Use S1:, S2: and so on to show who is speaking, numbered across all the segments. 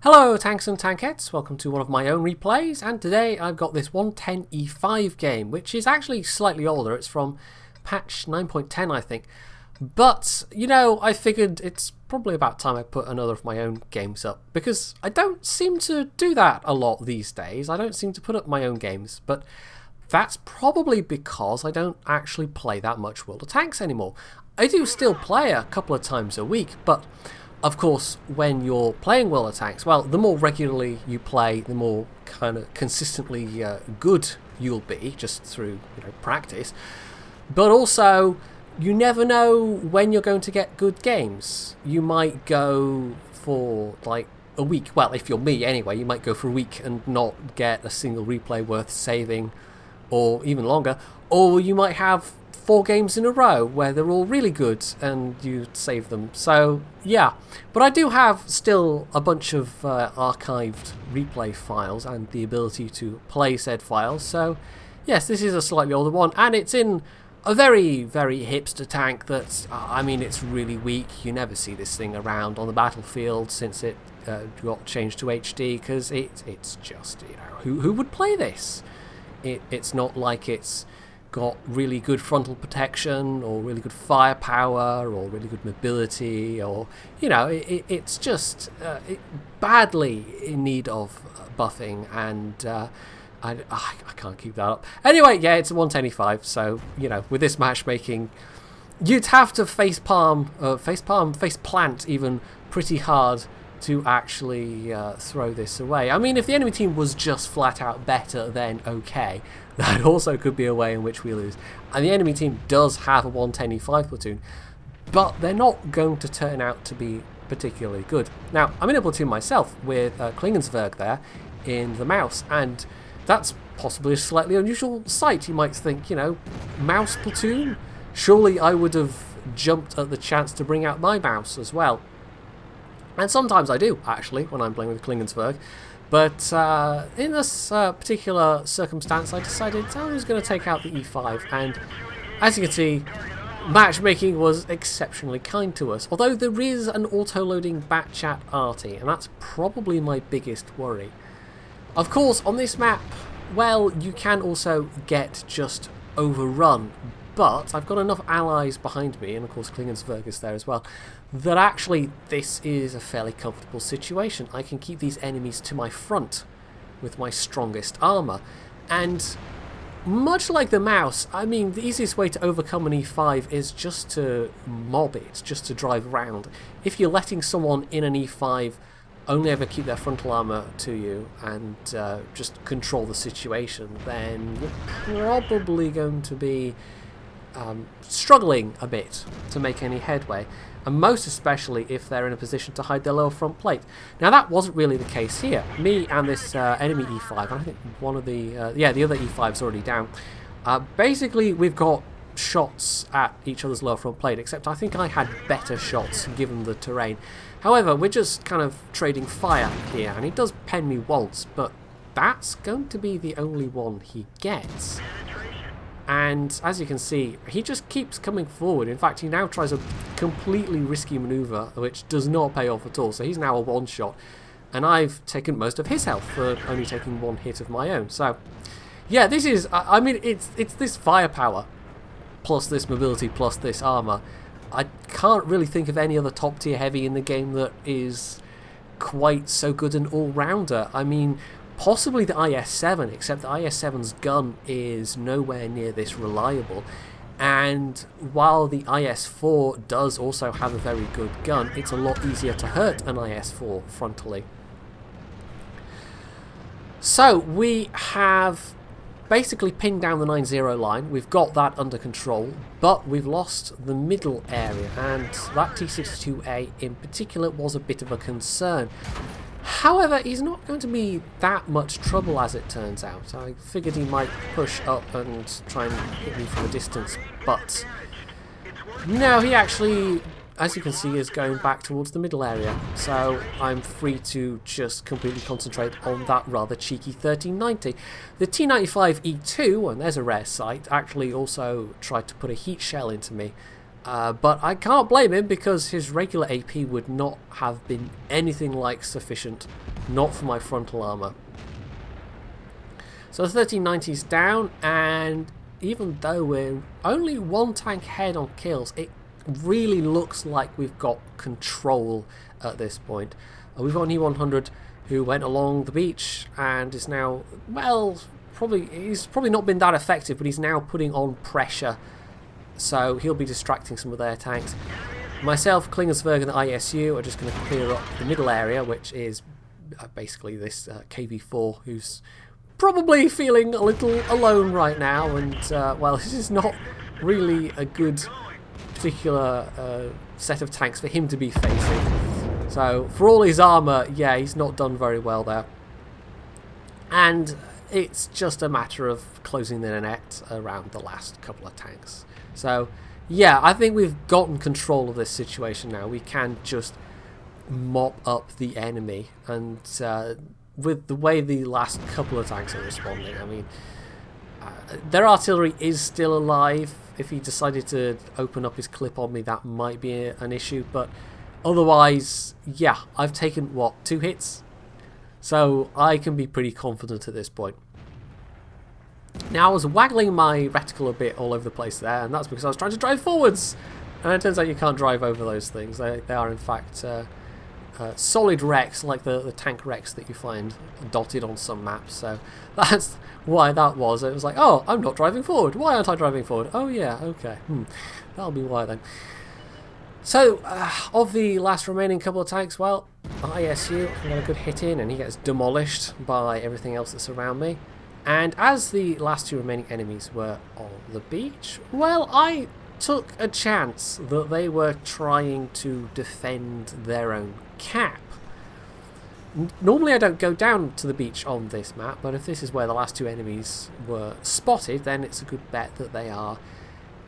S1: Hello tanks and tankettes, welcome to one of my own replays, and today I've got this 110E5 game, which is actually slightly older. It's from patch 9.10 I think, but you know, I figured it's probably about time I put another of my own games up, because I don't seem to do that a lot these days. I don't seem to put up my own games, but that's probably because I don't actually play that much World of Tanks anymore. I do still play a couple of times a week, but of course, when you're playing World of Tanks, well, the more regularly you play, the more kind of consistently good you'll be, just through practice. But also, you never know when you're going to get good games. You might go for like a week. Well, if you're me anyway, you might go for a week and not get a single replay worth saving, or even longer. Or you might have 4 games in a row where they're all really good and you save them. So yeah, but I do have still a bunch of archived replay files and the ability to play said files. So yes, this is a slightly older one, and it's in a very, very hipster tank that's, I mean, it's really weak. You never see this thing around on the battlefield since it got changed to HD, because it's just, who would play this? It's not like it's got really good frontal protection or really good firepower or really good mobility, or it's just badly in need of buffing, and I can't keep that up. Anyway, yeah, it's a 110E5, so with this matchmaking you'd have to face plant even pretty hard to actually throw this away. I mean, if the enemy team was just flat out better, then okay, that also could be a way in which we lose. And the enemy team does have a 110E5 platoon, but they're not going to turn out to be particularly good. Now, I'm in a platoon myself with Klingensberg there in the mouse, and that's possibly a slightly unusual sight. You might think, mouse platoon? Surely I would have jumped at the chance to bring out my mouse as well. And sometimes I do, actually, when I'm playing with Klingensberg. But in this particular circumstance, I decided I was going to take out the E5. And as you can see, matchmaking was exceptionally kind to us. Although there is an auto-loading backchat arty, and that's probably my biggest worry. Of course, on this map, well, you can also get just overrun. But I've got enough allies behind me, and of course Klingensberg is there as well, that actually this is a fairly comfortable situation. I can keep these enemies to my front with my strongest armour. And much like the mouse, I mean, the easiest way to overcome an E5 is just to mob it, just to drive around. If you're letting someone in an E5 only ever keep their frontal armour to you and just control the situation, then you're probably going to be struggling a bit to make any headway, and most especially if they're in a position to hide their lower front plate. Now that wasn't really the case here. Me and this enemy E5, and I think one of the the other E5's already down. Basically we've got shots at each other's lower front plate, except I think I had better shots given the terrain. However, we're just kind of trading fire here, and he does pen me once, but that's going to be the only one he gets. And as you can see, he just keeps coming forward. In fact, he now tries a completely risky manoeuvre, which does not pay off at all. So he's now a one-shot, and I've taken most of his health for only taking 1 hit of my own. So, yeah, this is, I mean, it's this firepower, plus this mobility, plus this armour. I can't really think of any other top-tier heavy in the game that is quite so good an all-rounder. I mean, possibly the IS-7, except the IS-7's gun is nowhere near this reliable. And while the IS-4 does also have a very good gun, it's a lot easier to hurt an IS-4 frontally. So we have basically pinned down the 9-0 line. We've got that under control, but we've lost the middle area, and that T-62A in particular was a bit of a concern. However, he's not going to be that much trouble as it turns out. I figured he might push up and try and hit me from a distance, but no, he actually, as you can see, is going back towards the middle area. So I'm free to just completely concentrate on that rather cheeky 1390. The T95E2, and there's a rare sight, actually also tried to put a heat shell into me. But I can't blame him because his regular AP would not have been anything like sufficient, not for my frontal armour. So 1390's down, and even though we're only one tank ahead on kills, it really looks like we've got control at this point. We've got an E100 who went along the beach and is now, well, he's probably not been that effective, but he's now putting on pressure, so he'll be distracting some of their tanks. Myself, Klingersberg and the ISU are just going to clear up the middle area, which is basically this KV4 who's probably feeling a little alone right now, and well, this is not really a good particular set of tanks for him to be facing. So for all his armour, yeah, he's not done very well there. And it's just a matter of closing the net around the last couple of tanks. So yeah, I think we've gotten control of this situation now. We can just mop up the enemy, and with the way the last couple of tanks are responding, I mean, their artillery is still alive. If he decided to open up his clip on me, that might be an issue, but otherwise, yeah, I've taken, what, 2 hits? So I can be pretty confident at this point. Now, I was waggling my reticle a bit all over the place there, and that's because I was trying to drive forwards, and it turns out you can't drive over those things. They are, in fact, solid wrecks, like the tank wrecks that you find dotted on some maps. So that's why that was. It was like, oh, I'm not driving forward. Why aren't I driving forward? Oh yeah, okay. That'll be why then. So, of the last remaining couple of tanks, well, ISU got a good hit in, and he gets demolished by everything else that's around me. And as the last 2 remaining enemies were on the beach, well, I took a chance that they were trying to defend their own cap. Normally I don't go down to the beach on this map, but if this is where the last 2 enemies were spotted, then it's a good bet that they are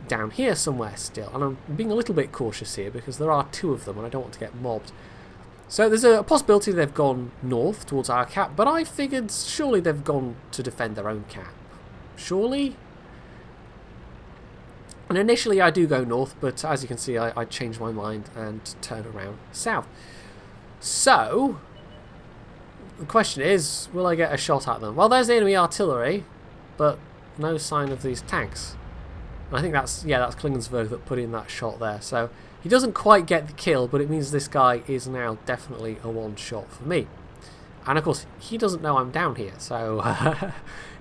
S1: down here somewhere still. And I'm being a little bit cautious here because there are 2 of them and I don't want to get mobbed. So there's a possibility they've gone north towards our cap, but I figured surely they've gone to defend their own cap. Surely? And initially I do go north, but as you can see I change my mind and turn around south. So, the question is, will I get a shot at them? Well, there's the enemy artillery, but no sign of these tanks. And I think that's Klingersberg that put in that shot there. So, he doesn't quite get the kill, but it means this guy is now definitely a one-shot for me. And of course, he doesn't know I'm down here, so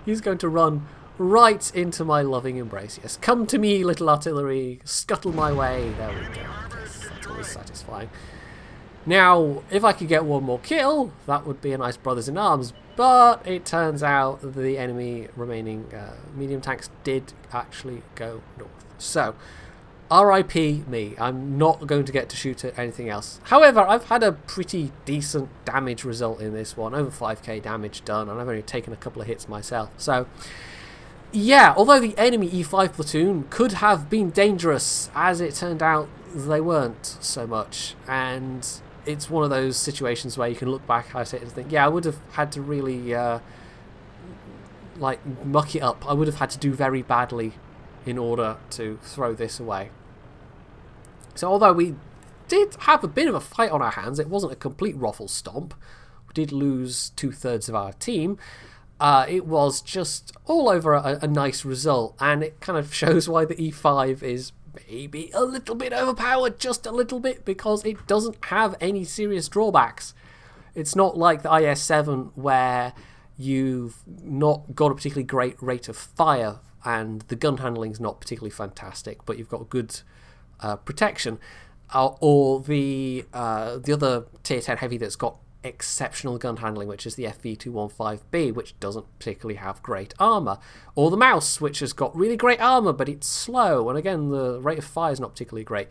S1: he's going to run right into my loving embrace. Yes, come to me, little artillery, scuttle my way. There we go. Yes, that's always satisfying. Now, if I could get one more kill, that would be a nice brothers in arms, but it turns out the enemy remaining medium tanks did actually go north. So, RIP me, I'm not going to get to shoot at anything else. However, I've had a pretty decent damage result in this one, over 5k damage done, and I've only taken a couple of hits myself. So, yeah, although the enemy E5 platoon could have been dangerous, as it turned out they weren't so much, and it's one of those situations where you can look back at it and think, yeah, I would have had to really like muck it up. I would have had to do very badly in order to throw this away. So although we did have a bit of a fight on our hands, it wasn't a complete ruffle stomp. We did lose 2/3 of our team. It was just all over a nice result, and it kind of shows why the E5 is maybe a little bit overpowered, just a little bit, because it doesn't have any serious drawbacks. It's not like the IS-7 where you've not got a particularly great rate of fire and the gun handling's not particularly fantastic, but you've got good protection, or the other tier 10 heavy that's got exceptional gun handling, which is the FV215B, which doesn't particularly have great armor, or the Mouse, which has got really great armor but it's slow, and again the rate of fire is not particularly great.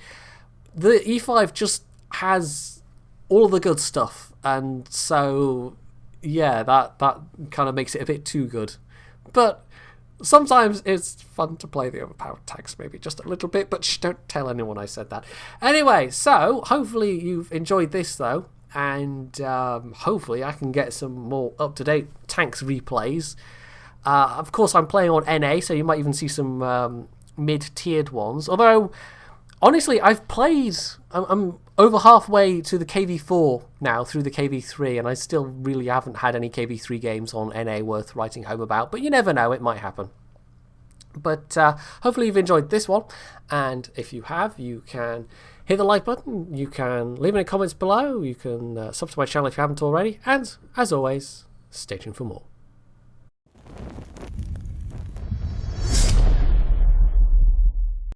S1: The E5 just has all of the good stuff, and so yeah, that kind of makes it a bit too good. But sometimes it's fun to play the overpowered tanks, maybe just a little bit, but don't tell anyone I said that. Anyway, so hopefully you've enjoyed this though, and hopefully I can get some more up-to-date tanks replays. Of course, I'm playing on NA, so you might even see some mid-tiered ones, although honestly, I've played... I'm over halfway to the KV4 now, through the KV3, and I still really haven't had any KV3 games on NA worth writing home about, but you never know, it might happen. But hopefully you've enjoyed this one, and if you have, you can hit the like button, you can leave any comments below, you can subscribe to my channel if you haven't already, and as always, stay tuned for more.